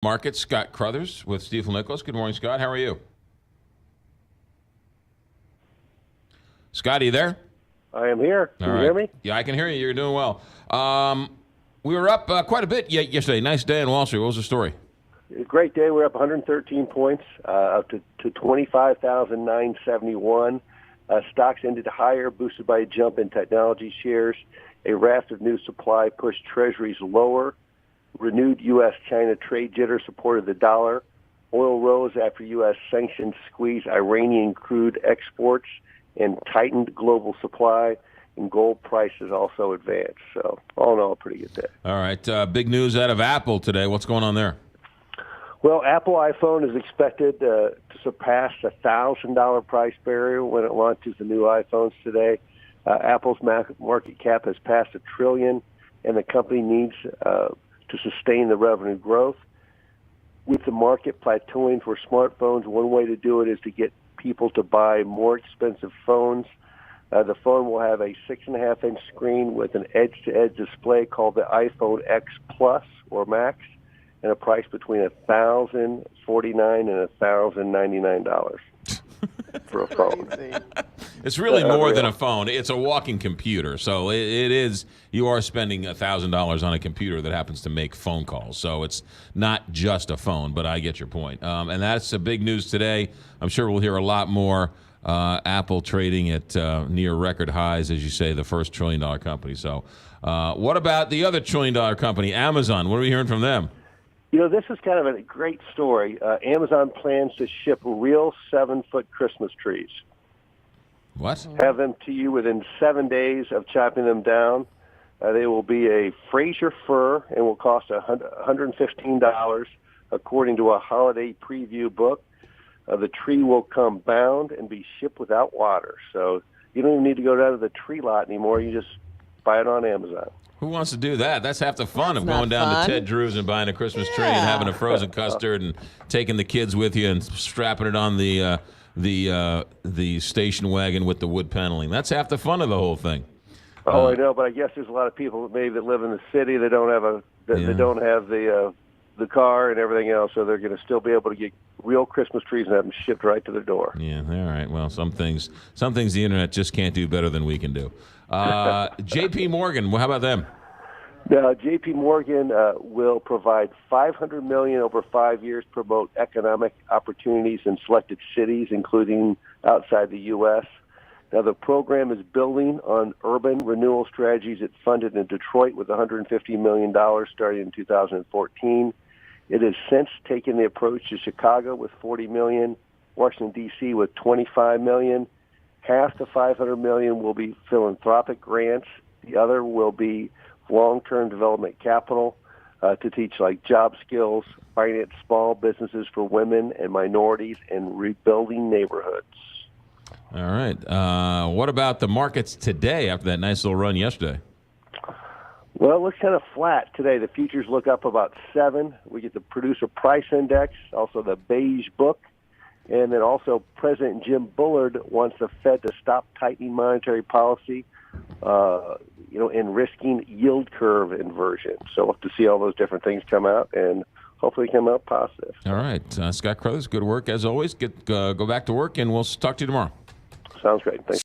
Market, Scott Crothers with Stifel Nicholas. Good morning, Scott. How are you? Scott, are you there? I am here. Can All you right. hear me? Yeah, I can hear you. You're doing well. We were up quite a bit yesterday. Nice day in Wall Street. What was the story? A great day. We're up 113 points, up to 25,971. Stocks ended higher, boosted by a jump in technology shares. A raft of new supply pushed treasuries lower. Renewed U.S.-China trade jitter supported the dollar. Oil rose after U.S. sanctions squeezed Iranian crude exports and tightened global supply, and gold prices also advanced. So, all in all, a pretty good day. All right. Big news out of Apple today. What's going on there? Well, Apple iPhone is expected to surpass the $1,000 price barrier when it launches the new iPhones today. Apple's market cap has passed $1 trillion, and the company needs to sustain the revenue growth. With the market plateauing for smartphones, one way to do it is to get people to buy more expensive phones. The phone will have a 6.5-inch screen with an edge-to-edge display called the iPhone X Plus or Max, and a price between $1,049 and $1,099 for a phone. It's really more than a phone. It's a walking computer. So it is. You are spending $1,000 on a computer that happens to make phone calls. So it's not just a phone, but I get your point. And that's a big news today. I'm sure we'll hear a lot more. Apple trading at near record highs, as you say, the first $1 trillion company. So what about the other $1 trillion company, Amazon? What are we hearing from them? You know, this is kind of a great story. Amazon plans to ship real 7-foot Christmas trees. What? Have them to you within 7 days of chopping them down. They will be a Fraser fir and will cost $115, according to a holiday preview book. The tree will come bound and be shipped without water. So you don't even need to go down to the tree lot anymore. You just buy it on Amazon. Who wants to do that? That's half the fun of That's going down fun. to Ted Drew's and buying a Christmas tree and having a frozen custard and taking the kids with you and strapping it on the station wagon with the wood paneling. That's half the fun of the whole thing. I know, but I guess there's a lot of people maybe that live in the city that don't have they don't have the car and everything else, so they're going to still be able to get real Christmas trees and have them shipped right to their door. Yeah, all right. Well, some things the internet just can't do better than we can do. J.P. Morgan, how about them? J.P. Morgan will provide $500 million over 5 years to promote economic opportunities in selected cities, including outside the U.S. Now, the program is building on urban renewal strategies it funded in Detroit with $150 million starting in 2014. It has since taken the approach to Chicago with $40 million, Washington, D.C. with $25 million. Half the $500 million will be philanthropic grants. The other will be long-term development capital to teach like job skills, finance small businesses for women and minorities, and rebuilding neighborhoods. All right. What about the markets today after that nice little run yesterday? Well, it looks kind of flat today. The futures look up about 7. We get the producer price index, also the beige book, and then also President Jim Bullard wants the Fed to stop tightening monetary policy, and risking yield curve inversion. So we'll have to see all those different things come out and hopefully come out positive. All right. Scott Crothers, good work as always. Go back to work, and we'll talk to you tomorrow. Sounds great. Thanks.